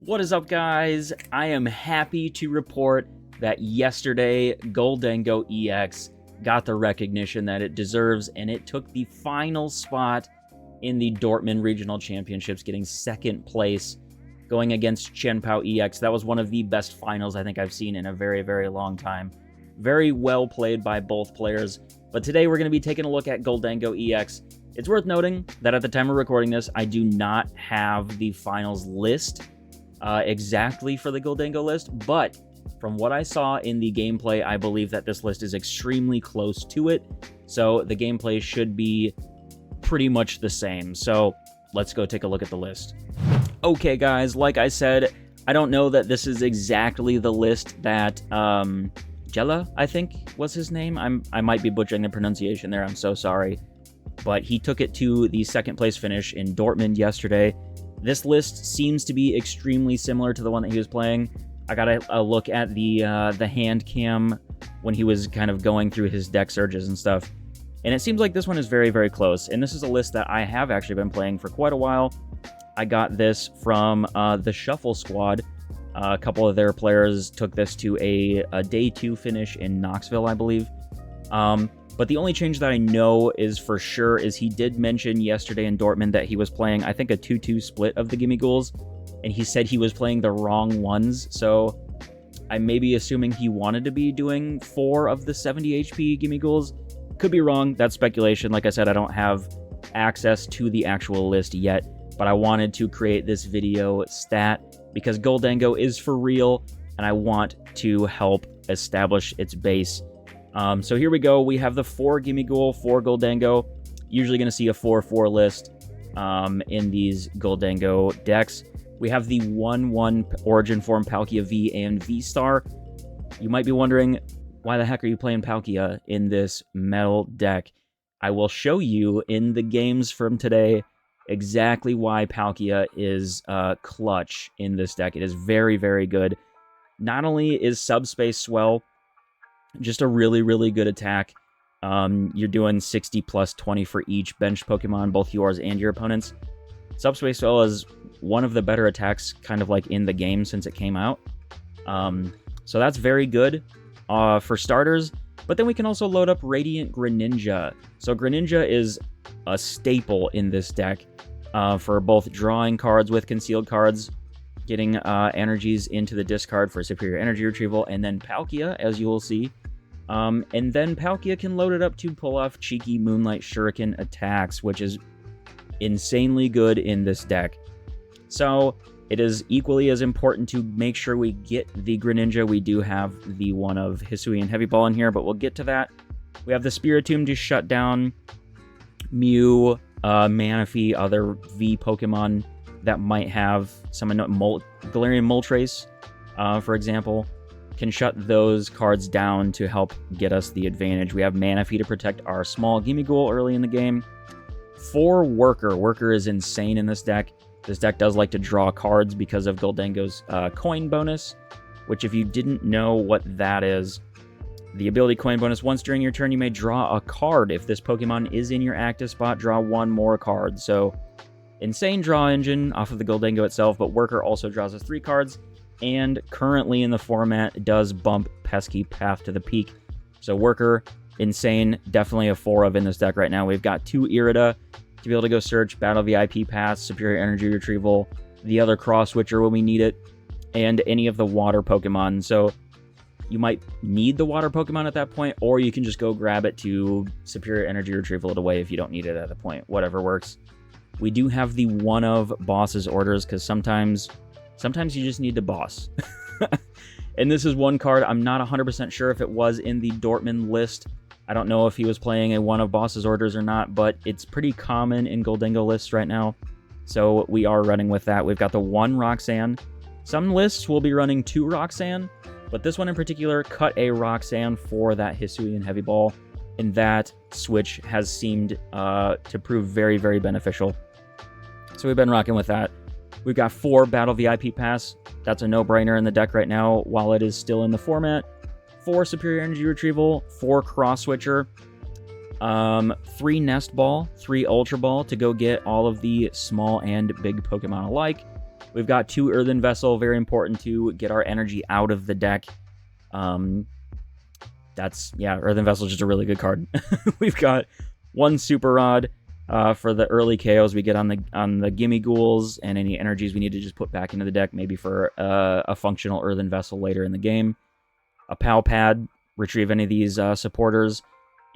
What is up, guys? I am happy to report that yesterday Gholdengo EX got the recognition that it deserves, and it took the final spot in the Dortmund Regional Championships, getting second place, going against Chien-Pao EX. That was one of the best finals I think I've seen in a very, very long time. Very well played by both players. But today we're going to be taking a look at Gholdengo EX. It's worth noting that at the time of recording this, I do not have the finals list exactly for the Gholdengo list, but from what I saw in the gameplay, I believe that this list is extremely close to it, so the gameplay should be pretty much the same. So let's go take a look at the list. Okay, guys, like I said, I don't know that this is exactly the list that Jelle, I think was his name. I might be butchering the pronunciation there, I'm so sorry. But he took it to the second place finish in Dortmund yesterday. This list seems to be extremely similar to the one that he was playing. I got a look at the hand cam when he was kind of going through his deck surges and stuff. And it seems like this one is very, very close. And this is a list that I have actually been playing for quite a while. I got this from the Shuffle Squad. A couple of their players took this to a day 2 finish in Knoxville, I believe. But the only change that I know is for sure is he did mention yesterday in Dortmund that he was playing, I think, a 2-2 split of the Gimmighouls, and he said he was playing the wrong ones, so I may be assuming he wanted to be doing 4 of the 70 HP Gimmighouls. Could be wrong, that's speculation. Like I said, I don't have access to the actual list yet, but I wanted to create this video stat because Gholdengo is for real, and I want to help establish its base. So here we go. We have the 4 Gimmighoul, 4 Gholdengo. Usually going to see a 4-4 list in these Gholdengo decks. We have the 1-1 Origin Form Palkia V and VSTAR. You might be wondering, why the heck are you playing Palkia in this metal deck? I will show you in the games from today exactly why Palkia is clutch in this deck. It is very, very good. Not only is Subspace Swell just a really, really good attack. You're doing 60 plus 20 for each bench Pokemon, both yours and your opponent's. Subspace Swell is one of the better attacks kind of like in the game since it came out. So that's very good for starters. But then we can also load up Radiant Greninja. So Greninja is a staple in this deck for both drawing cards with concealed cards, getting energies into the discard for superior energy retrieval, and then Palkia, as you will see. And then Palkia can load it up to pull off cheeky Moonlight Shuriken attacks, which is insanely good in this deck. So it is equally as important to make sure we get the Greninja. We do have the one of Hisuian Heavy Ball in here, but we'll get to that. We have the Spiritomb to shut down Mew, Manaphy, other V Pokemon that might have some Galarian Moltres, for example, can shut those cards down to help get us the advantage. We have Manaphy to protect our small Gimmighoul early in the game. For Worker. Worker is insane in this deck. This deck does like to draw cards because of Gholdengo's coin bonus, which if you didn't know what that is, the ability coin bonus, once during your turn you may draw a card. If this Pokemon is in your active spot, draw 1 more card. So insane draw engine off of the Gholdengo itself, but Worker also draws us 3 cards, and currently in the format does bump Pesky Path to the Peak. So Worker, insane, definitely a 4 of in this deck right now. We've got 2 Irida to be able to go search Battle VIP Pass, Superior Energy Retrieval, the other Cross Switcher when we need it, and any of the water Pokemon. So you might need the water Pokemon at that point, or you can just go grab it to Superior Energy Retrieval it away if you don't need it at that point. Whatever works. We do have the one of boss's orders because sometimes you just need to boss. And this is one card. I'm not 100% sure if it was in the Dortmund list. I don't know if he was playing a one of boss's orders or not, but it's pretty common in Gholdengo lists right now. So we are running with that. We've got the 1 Roxanne. Some lists will be running 2 Roxanne, but this one in particular cut a Roxanne for that Hisuian Heavy Ball, and that switch has seemed to prove very, very beneficial. So we've been rocking with that. We've got 4 Battle VIP Pass. That's a no-brainer in the deck right now while it is still in the format. 4 Superior Energy Retrieval, 4 Cross Switcher, 3 Nest Ball, 3 Ultra Ball to go get all of the small and big Pokemon alike. We've got 2 Earthen Vessel, very important to get our energy out of the deck. Yeah, Earthen Vessel is just a really good card. We've got 1 Super Rod for the early KOs we get on the Gimmighouls, and any energies we need to just put back into the deck, maybe for a functional Earthen Vessel later in the game. A Pal Pad, retrieve any of these supporters.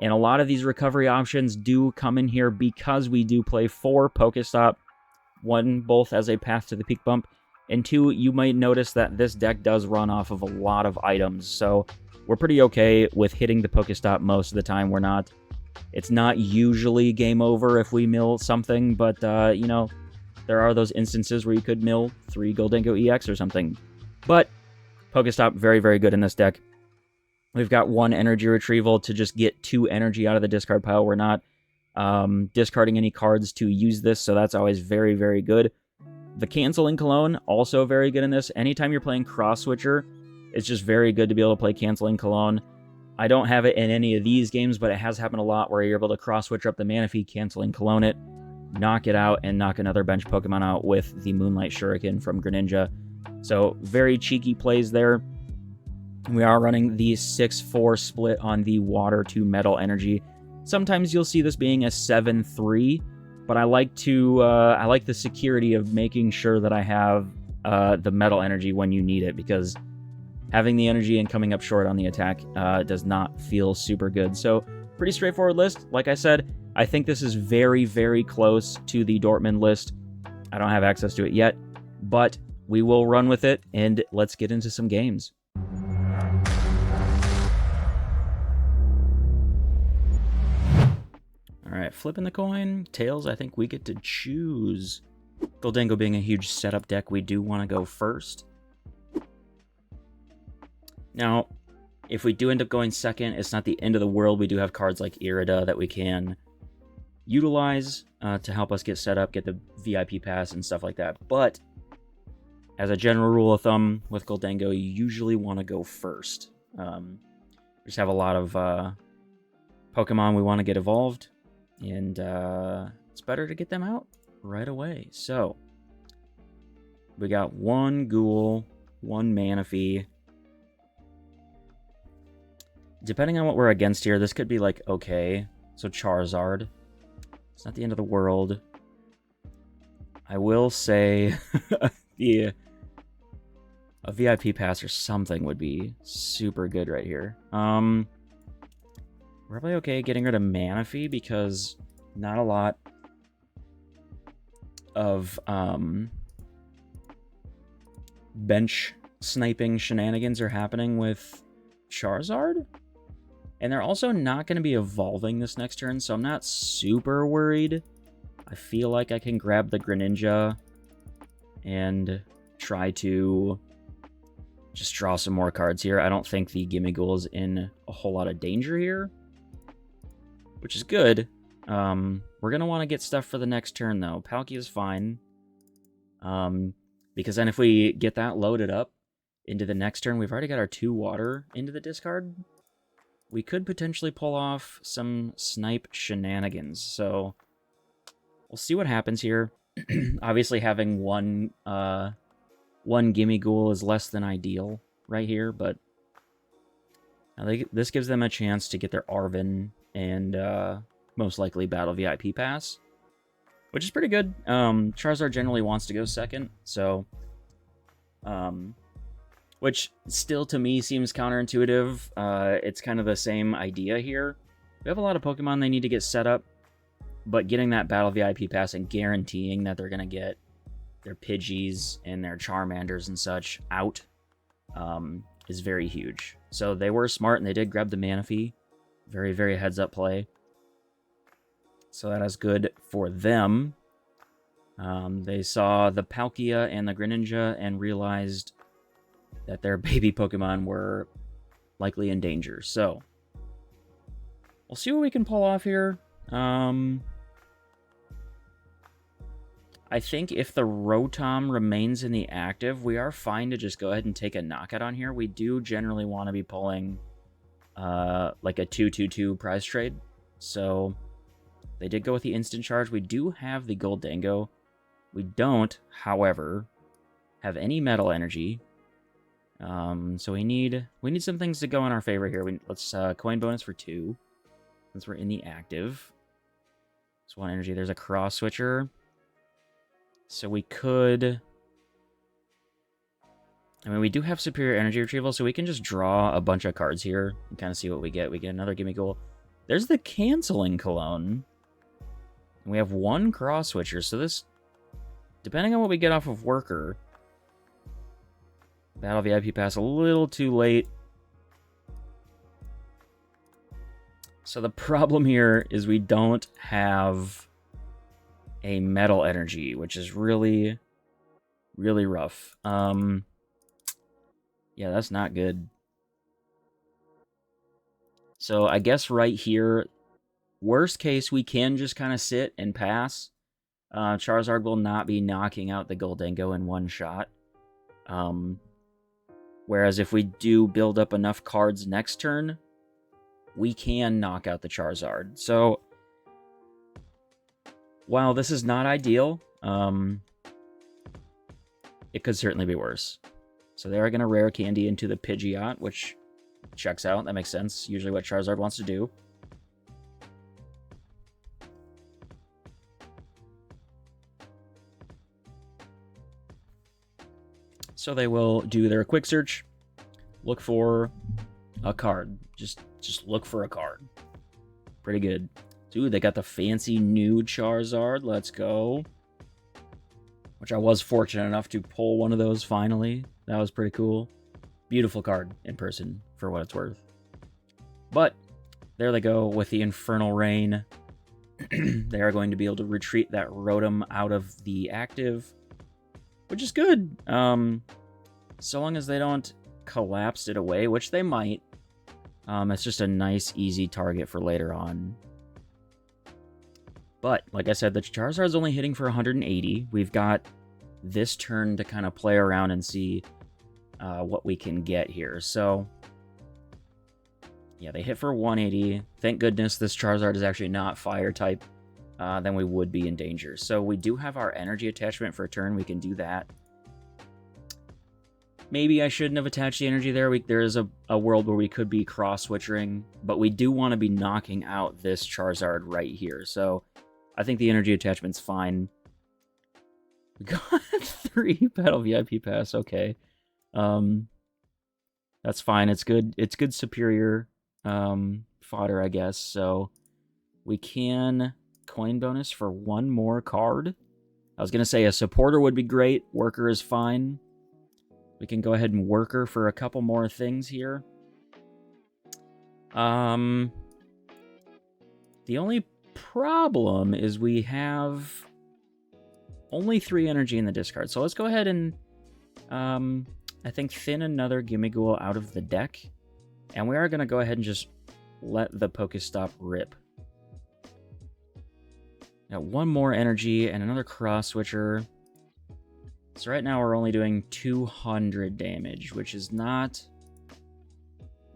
And a lot of these recovery options do come in here because we do play 4 PokéStop. 1, both as a path to the peak bump, and 2, you might notice that this deck does run off of a lot of items, so we're pretty okay with hitting the PokéStop most of the time. It's not usually game over if we mill something, but, you know, there are those instances where you could mill 3 Gholdengo EX or something. But PokéStop, very, very good in this deck. We've got 1 energy retrieval to just get 2 energy out of the discard pile. We're not discarding any cards to use this, so that's always very, very good. The Canceling Cologne, also very good in this. Anytime you're playing Cross Switcher, it's just very good to be able to play Canceling Cologne. I don't have it in any of these games, but it has happened a lot where you're able to Cross Switcher up the Manaphy, Canceling Cologne it, knock it out, and knock another bench Pokemon out with the Moonlight Shuriken from Greninja. So, very cheeky plays there. We are running the 6-4 split on the Water to Metal energy. Sometimes you'll see this being a 7-3, but I like the security of making sure that I have the metal energy when you need it, because having the energy and coming up short on the attack does not feel super good. So, pretty straightforward list. Like I said, I think this is very, very close to the Dortmund list. I don't have access to it yet, but we will run with it, and let's get into some games. Alright, flipping the coin. Tails, I think we get to choose. Gholdengo being a huge setup deck, we do want to go first. Now, if we do end up going second, it's not the end of the world. We do have cards like Irida that we can utilize to help us get set up, get the VIP pass and stuff like that. But, as a general rule of thumb, with Gholdengo, you usually want to go first. We just have a lot of Pokemon we want to get evolved. And it's better to get them out right away. So, we got 1 Ghoul, 1 Manaphy. Depending on what we're against here, this could be like, okay. So Charizard. It's not the end of the world. I will say a VIP pass or something would be super good right here. We're probably okay getting rid of Manaphy because not a lot of bench sniping shenanigans are happening with Charizard. And they're also not going to be evolving this next turn, so I'm not super worried. I feel like I can grab the Greninja and try to just draw some more cards here. I don't think the Gimmighoul is in a whole lot of danger here, which is good. We're going to want to get stuff for the next turn, though. Palkia is fine. Because then if we get that loaded up into the next turn, we've already got our 2 water into the discard. We could potentially pull off some snipe shenanigans. So, we'll see what happens here. Obviously, having one Gimmighoul is less than ideal right here, but I think this gives them a chance to get their Arven and most likely Battle VIP Pass, which is pretty good. Charizard generally wants to go second, so which still to me seems counterintuitive. It's kind of the same idea here. We have a lot of Pokemon they need to get set up, but getting that Battle VIP Pass and guaranteeing that they're going to get their Pidgeys and their Charmanders and such out is very huge. So they were smart and they did grab the Manaphy. Very, very heads-up play. So that is good for them. They saw the Palkia and the Greninja and realized that their baby Pokemon were likely in danger. So, we'll see what we can pull off here. I think if the Rotom remains in the active, we are fine to just go ahead and take a knockout on here. We do generally want to be pulling like a 2-2-2 prize trade. So, they did go with the instant charge. We do have the Gholdengo. We don't, however, have any metal energy. So we need some things to go in our favor here. Let's coin bonus for 2, since we're in the active. It's 1 energy. There's a Cross Switcher. So we could... I mean, we do have superior energy retrieval, so we can just draw a bunch of cards here and kind of see what we get. We get another Gimmighoul. There's the Canceling Cologne. And we have 1 Cross Switcher, so this, depending on what we get off of Worker, Battle VIP Pass a little too late. So the problem here is we don't have a metal energy, which is really, really rough. Yeah, that's not good. So I guess right here, worst case, we can just kind of sit and pass. Charizard will not be knocking out the Gholdengo in one shot. Whereas if we do build up enough cards next turn, we can knock out the Charizard. So while this is not ideal, it could certainly be worse. So they are going to rare candy into the Pidgeot, which checks out. That makes sense. Usually what Charizard wants to do. So they will do their quick search, look for a card. Just look for a card. Pretty good. Dude, they got the fancy new Charizard. Let's go. Which I was fortunate enough to pull one of those finally. That was pretty cool. Beautiful card in person, for what it's worth. But there they go with the Infernal Rain. They are going to be able to retreat that Rotom out of the active, which is good. So long as they don't collapse it away, which they might. It's just a nice, easy target for later on. But, like I said, the Charizard's only hitting for 180. We've got this turn to kind of play around and see what we can get here. So, yeah, they hit for 180. Thank goodness this Charizard is actually not fire type. Then we would be in danger. So we do have our energy attachment for a turn. We can do that. Maybe I shouldn't have attached the energy there. There is a world where we could be cross-switchering, but we do want to be knocking out this Charizard right here. So I think the energy attachment's fine. We got 3 Battle VIP Pass. Okay. That's fine. It's good. It's good superior fodder, I guess. So we can coin bonus for 1 more card. I was going to say a supporter would be great. Worker is fine. We can go ahead and Worker for a couple more things here. The only problem is we have only 3 energy in the discard. So let's go ahead and, I think, thin another Gimmighoul out of the deck. And we are going to go ahead and just let the PokéStop rip. Got 1 more energy and another Cross Switcher. So right now we're only doing 200 damage, which is not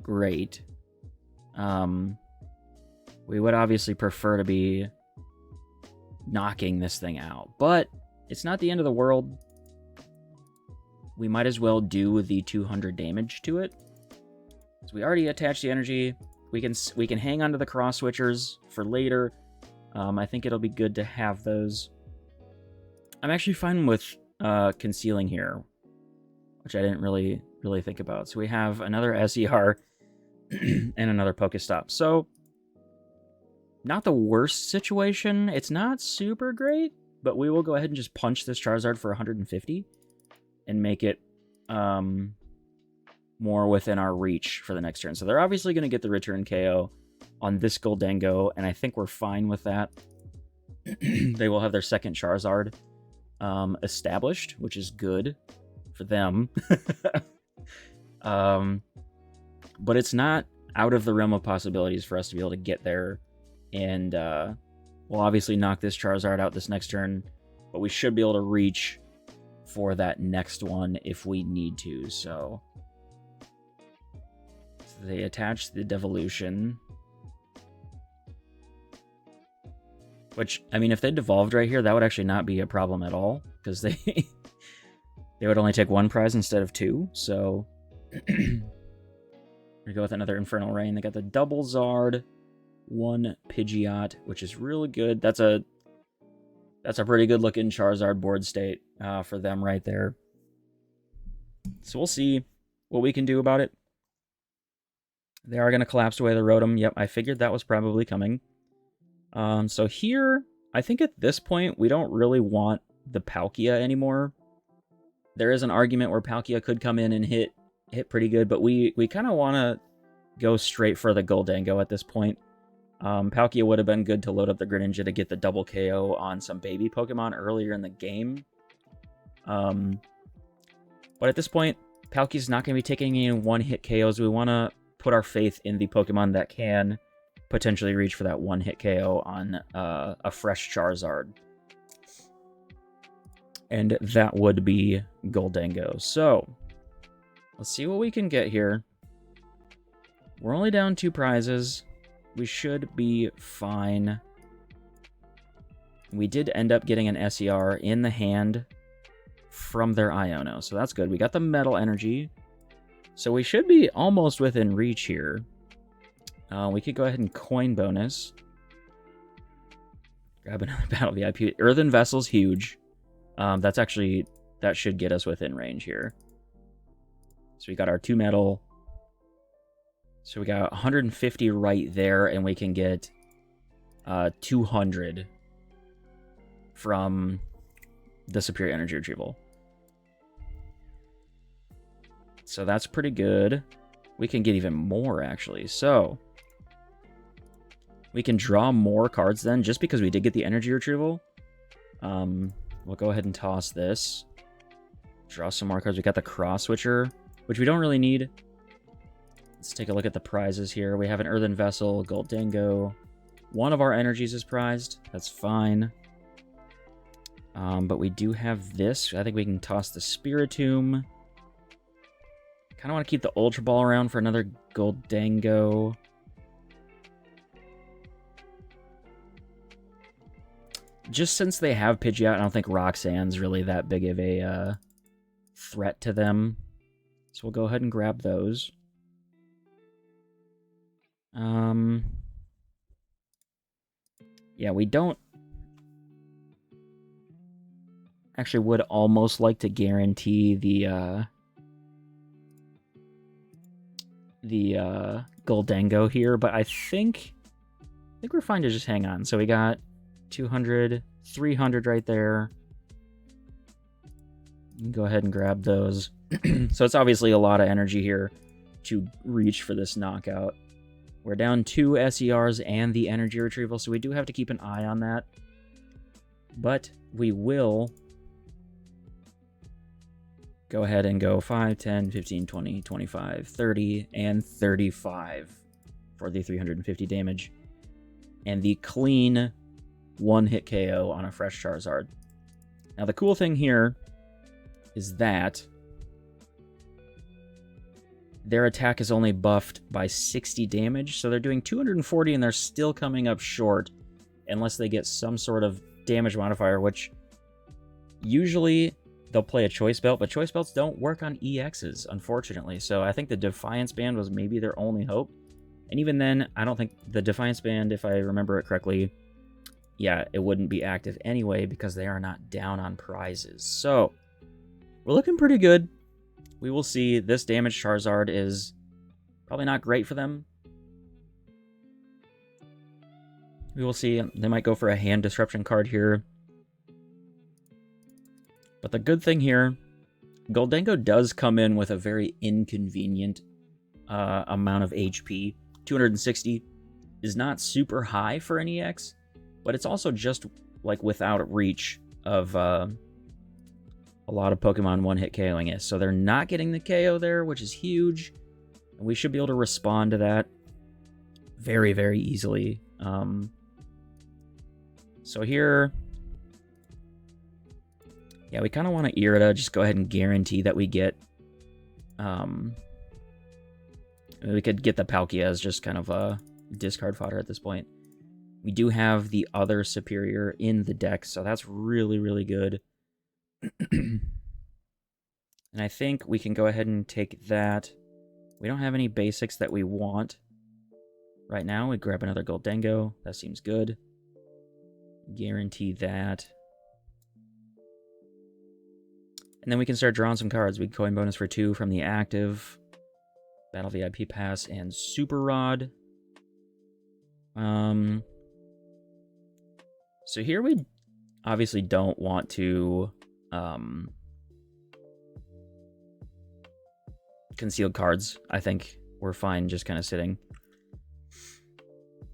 great. We would obviously prefer to be knocking this thing out, but it's not the end of the world. We might as well do the 200 damage to it. So we already attached the energy. We can hang on to the Cross Switchers for later. I think it'll be good to have those. I'm actually fine with concealing here, which I didn't really think about. So we have another SER and another PokéStop. So not the worst situation. It's not super great, but we will go ahead and just punch this Charizard for 150 and make it more within our reach for the next turn. So they're obviously going to get the return KO on this Gholdengo, and I think we're fine with that. They will have their second Charizard established, which is good for them. But it's not out of the realm of possibilities for us to be able to get there, and we'll obviously knock this Charizard out this next turn, but we should be able to reach for that next one if we need to. So they attach the Devolution, which, I mean, if they devolved right here, that would actually not be a problem at all, because they would only take 1 prize instead of 2, so we go with another Infernal Rain. They got the double Zard, 1 Pidgeot, which is really good. That's a pretty good looking Charizard board state for them right there. So we'll see what we can do about it. They are going to collapse away the Rotom. Yep, I figured that was probably coming. So here, I think at this point, we don't really want the Palkia anymore. There is an argument where Palkia could come in and hit pretty good, but we kind of want to go straight for the Gholdengo at this point. Palkia would have been good to load up the Greninja to get the double KO on some baby Pokemon earlier in the game. But at this point, Palkia's not going to be taking any one-hit KOs. We want to put our faith in the Pokemon that can potentially reach for that one-hit KO on a fresh Charizard. And that would be Gholdengo. So, let's see what we can get here. We're only down 2 prizes. We should be fine. We did end up getting an SER in the hand from their Iono, so that's good. We got the Metal Energy, so we should be almost within reach here. We could go ahead and coin bonus. Grab another Battle VIP. Earthen Vessel's huge. That should get us within range here. So we got our 2 metal. So we got 150 right there, and we can get 200 from the Superior Energy Retrieval. So that's pretty good. We can get even more, actually. So we can draw more cards then, just because we did get the Energy Retrieval. We'll go ahead and toss this. Draw some more cards. We got the Cross Switcher, which we don't really need. Let's take a look at the prizes here. We have an Earthen Vessel, Gholdengo. One of our energies is prized. That's fine. But we do have this. I think we can toss the Spiritomb. Kind of want to keep the Ultra Ball around for another Gholdengo. Just since they have Pidgeot, I don't think Roxanne's really that big of a threat to them. So we'll go ahead and grab those. Yeah, we don't... Actually, would almost like to guarantee the Gholdengo here, but I think we're fine to just hang on. So we got 200, 300 right there. You can go ahead and grab those. So it's obviously a lot of energy here to reach for this knockout. We're down 2 SERs and the Energy Retrieval, so we do have to keep an eye on that. But we will go ahead and go 5, 10, 15, 20, 25, 30, and 35 for the 350 damage. And the clean one-hit KO on a fresh Charizard. Now the cool thing here is that their attack is only buffed by 60 damage, so they're doing 240 and they're still coming up short unless they get some sort of damage modifier, which usually they'll play a Choice Belt, but Choice Belts don't work on EXs, unfortunately. So I think the Defiance Band was maybe their only hope. And even then, I don't think the Defiance Band, if I remember it correctly, yeah, it wouldn't be active anyway because they are not down on prizes. So we're looking pretty good. We will see. This damaged Charizard is probably not great for them. We will see. They might go for a hand disruption card here. But the good thing here, Gholdengo does come in with a very inconvenient amount of HP. 260 is not super high for an EX, but it's also just like without reach of a lot of Pokemon one-hit KOing it. So they're not getting the KO there, which is huge. And we should be able to respond to that very, very easily. So here, yeah, we kind of want to Irida, just go ahead and guarantee that we get... we could get the Palkia as just kind of a discard fodder at this point. We do have the other Superior in the deck, so that's really, really good. And I think we can go ahead and take that. We don't have any basics that we want right now. We grab another Gholdengo. That seems good. Guarantee that. And then we can start drawing some cards. We can coin bonus for 2 from the active. Battle VIP Pass and Super Rod. So here we obviously don't want to concealed cards. I think we're fine just kind of sitting.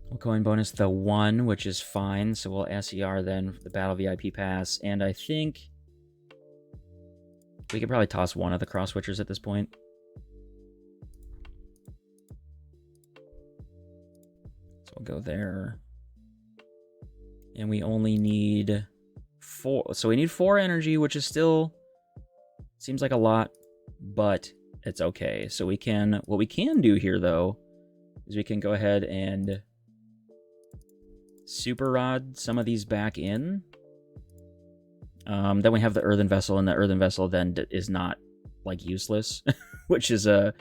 We'll coin bonus the 1, which is fine. So we'll SER then the Battle VIP Pass. And I think we could probably toss one of the Cross Switchers at this point. So we'll go there. And we only need 4. So we need 4 energy, which is still seems like a lot, but it's okay. So we can, what we can do here though, is we can go ahead and Super Rod some of these back in. Then we have the Earthen Vessel, and the Earthen Vessel then is not like useless, which is a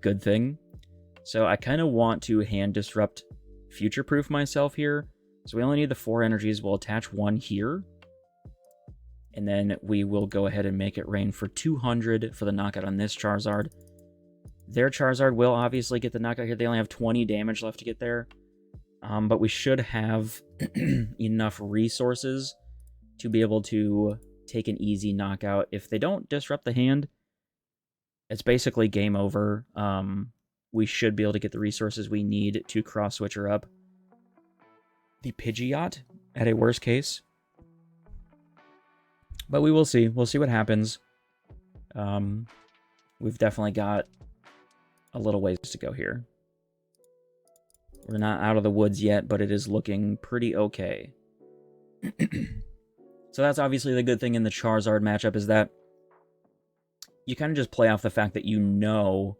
good thing. So I kind of want to hand disrupt, future-proof myself here. So we only need the 4 energies. We'll attach 1 here. And then we will go ahead and make it rain for 200 for the knockout on this Charizard. Their Charizard will obviously get the knockout here. They only have 20 damage left to get there. But we should have enough resources to be able to take an easy knockout. If they don't disrupt the hand, it's basically game over. We should be able to get the resources we need to Cross Switcher up the Pidgeot at a worst case. But we will see. We'll see what happens. We've definitely got a little ways to go here. We're not out of the woods yet, but it is looking pretty okay. So that's obviously the good thing in the Charizard matchup, is that you kind of just play off the fact that you know,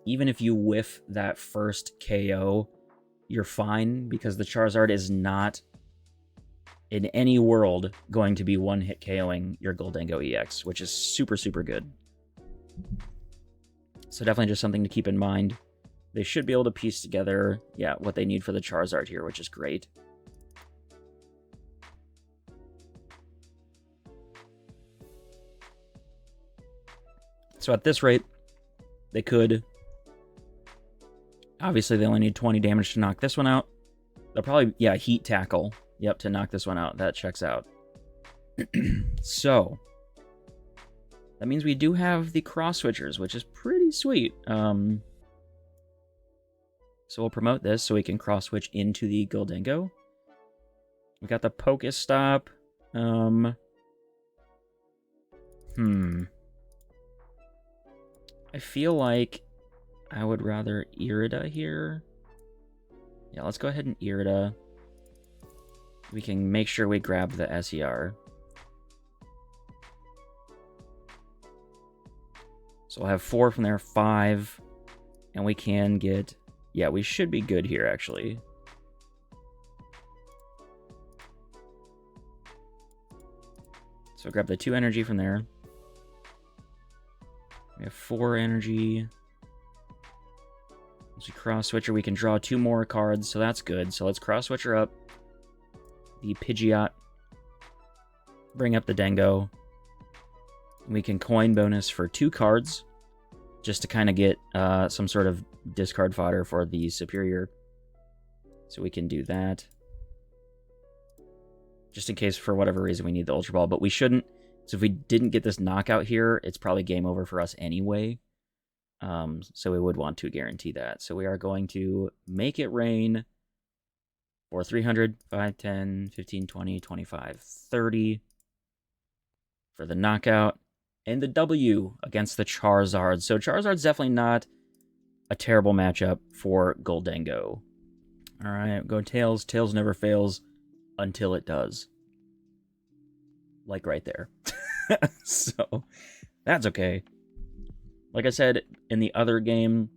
even if you whiff that first KO, you're fine, because the Charizard is not in any world going to be one-hit KOing your Gholdengo EX, which is super, super good. So definitely just something to keep in mind. They should be able to piece together, yeah, what they need for the Charizard here, which is great. So at this rate, they could... Obviously, they only need 20 damage to knock this one out. They'll probably, yeah, Heat Tackle. Yep, to knock this one out. That checks out. So, that means we do have the Cross Switchers, which is pretty sweet. So we'll promote this so we can Cross Switch into the Gholdengo. We got the PokéStop. I feel like I would rather Irida here. Yeah, let's go ahead and Irida. We can make sure we grab the SER. So we'll have 4 from there, 5. And we can get... Yeah, we should be good here, actually. So grab the 2 energy from there. We have 4 energy. Once we Cross Switcher, we can draw 2 more cards, so that's good. So let's Cross Switcher up the Pidgeot. Bring up the Dengo. We can coin bonus for 2 cards, just to kind of get some sort of discard fodder for the Superior. So we can do that. Just in case, for whatever reason, we need the Ultra Ball. But we shouldn't. So if we didn't get this knockout here, it's probably game over for us anyway. So we would want to guarantee that. So we are going to make it rain for 300, 5, 10, 15, 20, 25, 30 for the knockout. And the W against the Charizard. So Charizard's definitely not a terrible matchup for Gholdengo. All right, go Tails. Tails never fails until it does. Like right there. So that's okay. Like I said, in the other game,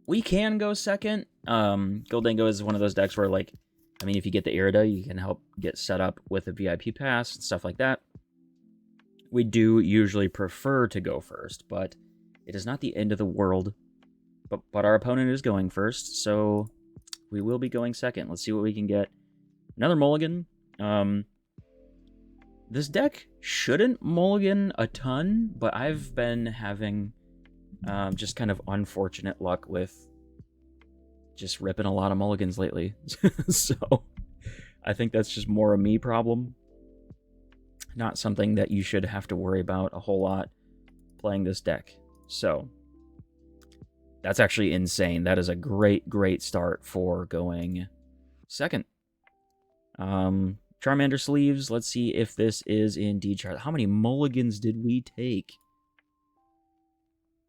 we can go second. Gholdengo is one of those decks where, like, I mean, if you get the Irida, you can help get set up with a VIP pass and stuff like that. We do usually prefer to go first, but it is not the end of the world. But our opponent is going first, so we will be going second. Let's see what we can get. Another mulligan. This deck shouldn't mulligan a ton, but I've been having just kind of unfortunate luck with just ripping a lot of mulligans lately. So I think that's just more a me problem. Not something that you should have to worry about a whole lot playing this deck. So that's actually insane. That is a great, great start for going second. Charmander sleeves. Let's see if this is indeed Char. How many mulligans did we take?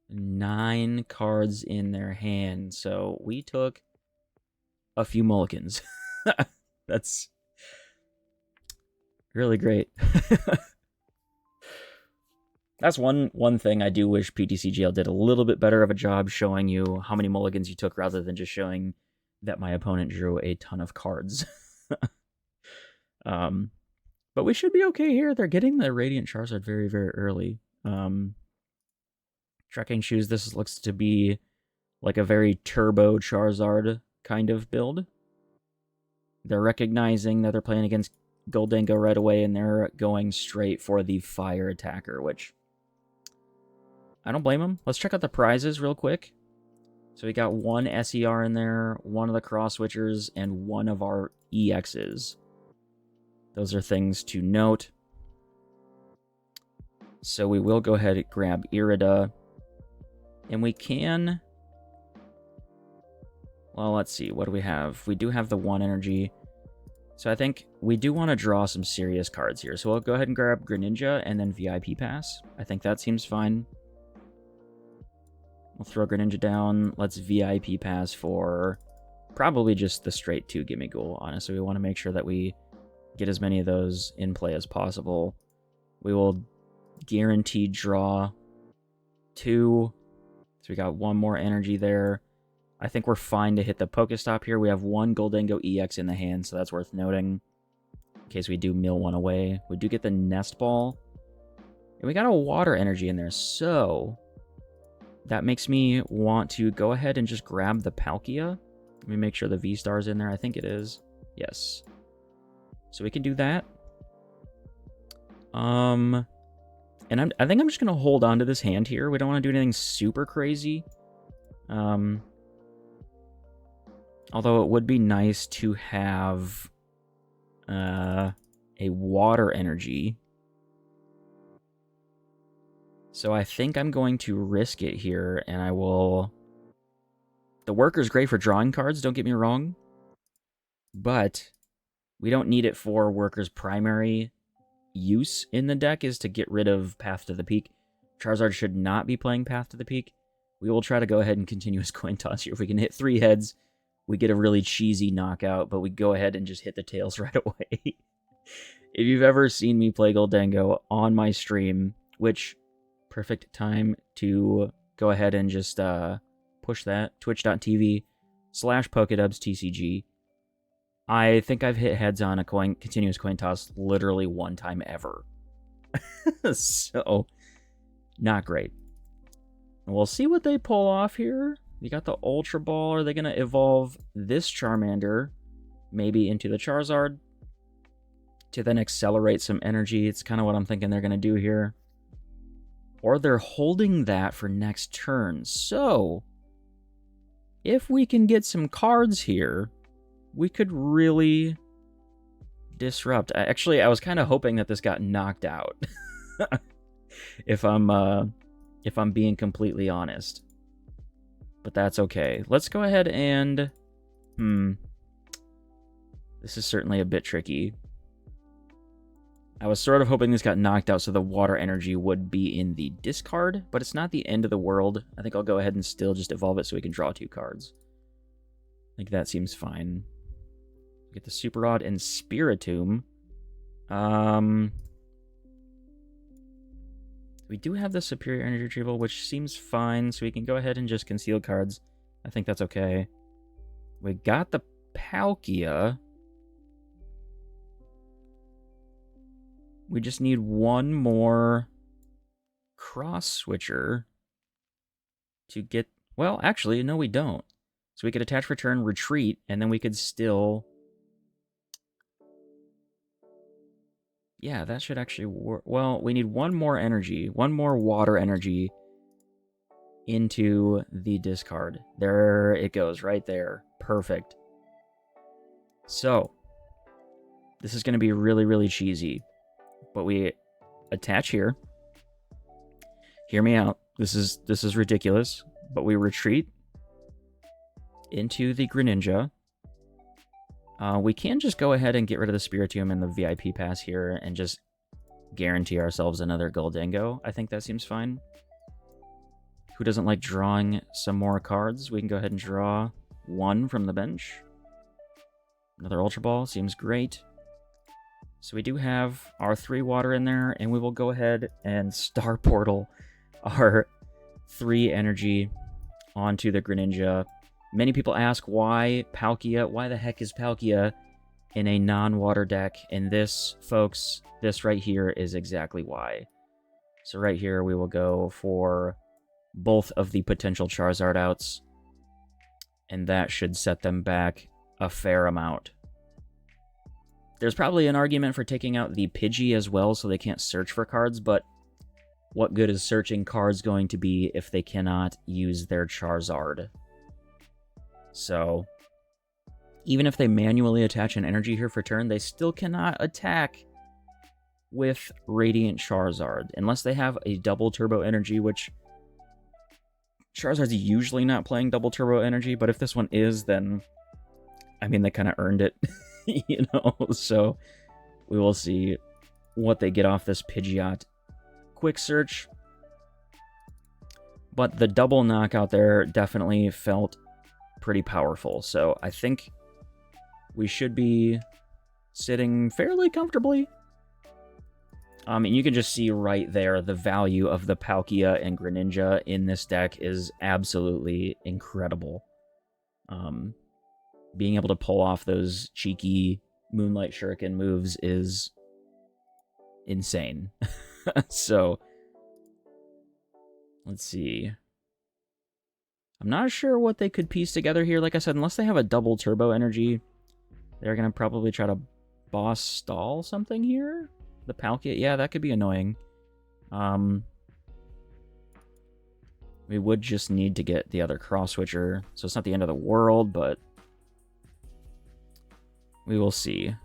9 cards in their hand. So we took a few mulligans. That's really great. That's one thing I do wish PTCGL did a little bit better of a job showing you how many mulligans you took rather than just showing that my opponent drew a ton of cards. But we should be okay here. They're getting the Radiant Charizard very, very early. Trekking Shoes, this looks to be like a very turbo Charizard kind of build. They're recognizing that they're playing against Gholdengo right away, and they're going straight for the fire attacker, which I don't blame them. Let's check out the prizes real quick. So we got 1 SER in there, 1 of the Cross Switchers, and 1 of our EXs. Those are things to note. So we will go ahead and grab Irida. And we can... Well, let's see. What do we have? We do have the 1 energy. So I think we do want to draw some serious cards here. So we'll go ahead and grab Greninja and then VIP Pass. I think that seems fine. We'll throw Greninja down. Let's VIP Pass for probably just the straight 2 Gimmighoul. Honestly, we want to make sure that we get as many of those in play as possible. We will guaranteed draw 2. So we got 1 more energy there. I think we're fine to hit the PokéStop here. We have 1 Gholdengo EX in the hand, so that's worth noting. In case we do mill 1 away. We do get the Nest Ball. And we got a Water Energy in there, so that makes me want to go ahead and just grab the Palkia. Let me make sure the VSTAR is in there. I think it is. Yes. So we can do that. And I think I'm just going to hold on to this hand here. We don't want to do anything super crazy. Although it would be nice to have a Water Energy. So I think I'm going to risk it here, and I will... The Worker's great for drawing cards, don't get me wrong. But we don't need it for Worker's primary use in the deck is to get rid of Path to the Peak. Charizard should not be playing Path to the Peak. We will try to go ahead and continuous coin toss here. If we can hit 3 heads, we get a really cheesy knockout, but we go ahead and just hit the tails right away. If you've ever seen me play Gholdengo on my stream, which perfect time to go ahead and just push that, twitch.tv/PokéDubz TCG. I think I've hit heads on a continuous coin toss literally 1 time ever. So, not great. We'll see what they pull off here. You got the Ultra Ball. Are they going to evolve this Charmander maybe into the Charizard to then accelerate some energy? It's kind of what I'm thinking they're going to do here. Or they're holding that for next turn. So, if we can get some cards here, we could really disrupt. Actually, I was kind of hoping that this got knocked out. If I'm being completely honest. But that's okay. Let's go ahead and... This is certainly a bit tricky. I was sort of hoping this got knocked out so the Water Energy would be in the discard, but it's not the end of the world. I think I'll go ahead and still just evolve it so we can draw 2 cards. I think that seems fine. Get the Super Rod and Spiritomb. We do have the Superior Energy Retrieval, which seems fine, so we can go ahead and just conceal cards. I think that's okay. We got the Palkia. We just need 1 more Cross Switcher to get... Well, actually, no, we don't. So we could attach return, retreat, and then we could still... Yeah, that should actually work. Well, we need one more energy, one more water energy into the discard. There it goes, right there. Perfect. So, this is going to be really, really cheesy. But we attach here. Hear me out. This is ridiculous. But we retreat into the Greninja. We can just go ahead and get rid of the Spiritomb and the VIP pass here and just guarantee ourselves another Gholdengo. I think that seems fine. Who doesn't like drawing some more cards? We can go ahead and draw one from the bench. Another Ultra Ball seems great. So we do have our 3 water in there, and we will go ahead and Star Portal our 3 energy onto the Greninja. Many people ask why Palkia, why the heck is Palkia in a non-water deck? And this, folks, this right here is exactly why. So right here we will go for both of the potential Charizard outs, and that should set them back a fair amount. There's probably an argument for taking out the Pidgey as well so they can't search for cards, but what good is searching cards going to be if they cannot use their Charizard? So, even if they manually attach an energy here for turn, they still cannot attack with Radiant Charizard, unless they have a double turbo energy, which Charizard's usually not playing double turbo energy, but if this one is, then, I mean, they kind of earned it, you know? So, we will see what they get off this Pidgeot quick search. But the double knockout there definitely felt pretty powerful, so I think we should be sitting fairly comfortably. And you can just see right there the value of the Palkia and Greninja in this deck is absolutely incredible. Being able to pull off those cheeky Moonlight Shuriken moves is insane. So, let's see. I'm not sure what they could piece together here. Like I said, unless they have a double turbo energy, they're going to probably try to boss stall something here. The Palkia, yeah, that could be annoying. We would just need to get the other Cross Switcher, so it's not the end of the world, but we will see.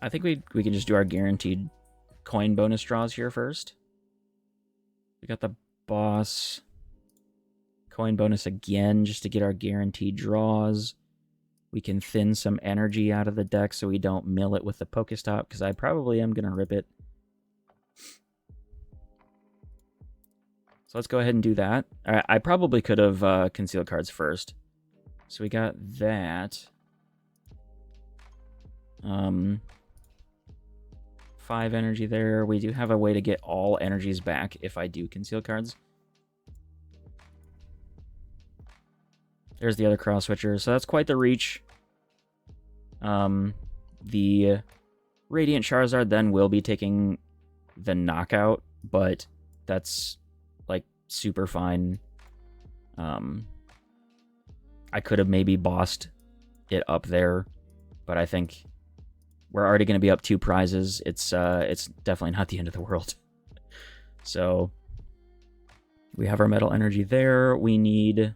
I think we can just do our guaranteed coin bonus draws here first. We got the boss coin bonus again just to get our guaranteed draws. We can thin some energy out of the deck so we don't mill it with the PokéStop, because I probably am going to rip it. So let's go ahead and do that. I probably could have concealed cards first. So we got that. 5 energy there. We do have a way to get all energies back if I do conceal cards. There's the other Cross Switcher. So that's quite the reach. The Radiant Charizard then will be taking the knockout, but that's like super fine. I could have maybe bossed it up there, but I think we're already going to be up 2 prizes. It's definitely not the end of the world. So we have our metal energy there. We need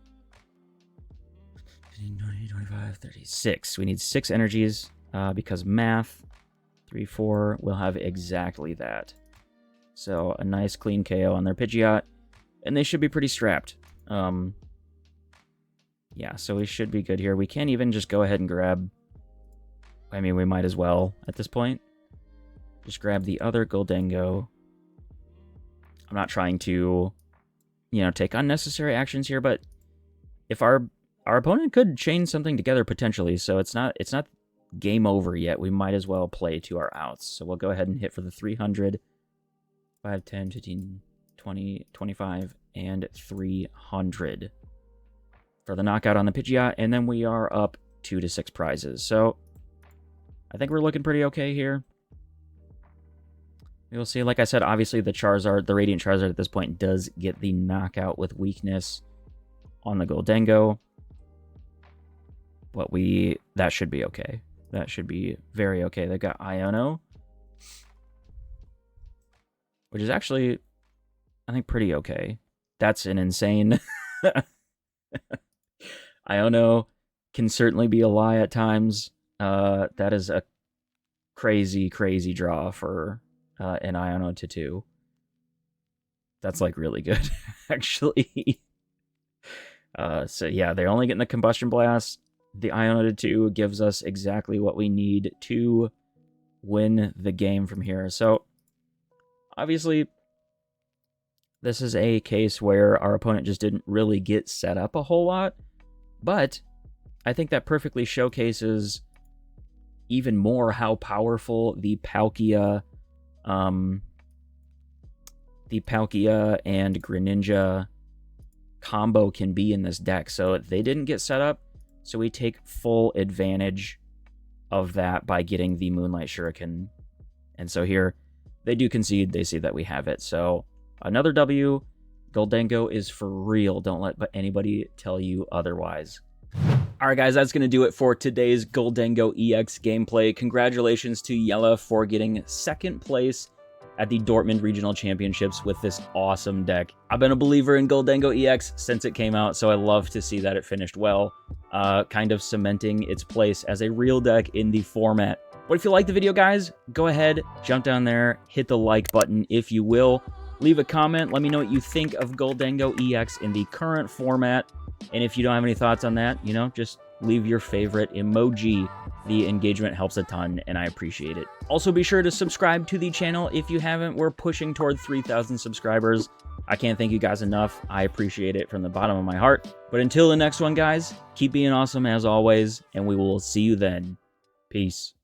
20, 25, 36. We need 6 energies because math. 3, 4 will have exactly that. So a nice clean KO on their Pidgeot, and they should be pretty strapped. Yeah, so we should be good here. We can't even just go ahead and grab... I mean, we might as well at this point. Just grab the other Gholdengo. I'm not trying to, take unnecessary actions here, but if our opponent could chain something together potentially, so it's not game over yet. We might as well play to our outs. So we'll go ahead and hit for the 300, 5, 10, 15, 20, 25, and 300 for the knockout on the Pidgeot, and then we are up 2 to 6 prizes. So I think we're looking pretty okay here. We will see. Like I said, obviously the Charizard, the Radiant Charizard at this point does get the knockout with weakness on the Gholdengo. But that should be okay. That should be very okay. They got Iono, which is actually, I think, pretty okay. That's an insane... Iono can certainly be a lie at times. That is a crazy, crazy draw for an Iono to 2. That's, like, really good, actually. So, yeah, they're only getting the Combustion Blast. The Iono to 2 gives us exactly what we need to win the game from here. So, obviously, this is a case where our opponent just didn't really get set up a whole lot. But I think that perfectly showcases even more how powerful the Palkia and Greninja combo can be in this deck. So they didn't get set up, so we take full advantage of that by getting the Moonlight Shuriken. And so here, they do concede. They see that we have it. So another W. Gholdengo is for real. Don't let anybody tell you otherwise. All right, guys, that's going to do it for today's Gholdengo EX gameplay. Congratulations to Jelle for getting second place at the Dortmund Regional Championships with this awesome deck. I've been a believer in Gholdengo EX since it came out, so I love to see that it finished well, kind of cementing its place as a real deck in the format. But if you like the video, guys, go ahead, jump down there, hit the like button if you will. Leave a comment. Let me know what you think of Gholdengo EX in the current format. And if you don't have any thoughts on that, you know, just leave your favorite emoji. The engagement helps a ton, and I appreciate it. Also, be sure to subscribe to the channel if you haven't. We're pushing toward 3,000 subscribers. I can't thank you guys enough. I appreciate it from the bottom of my heart. But until the next one, guys, keep being awesome as always, and we will see you then. Peace.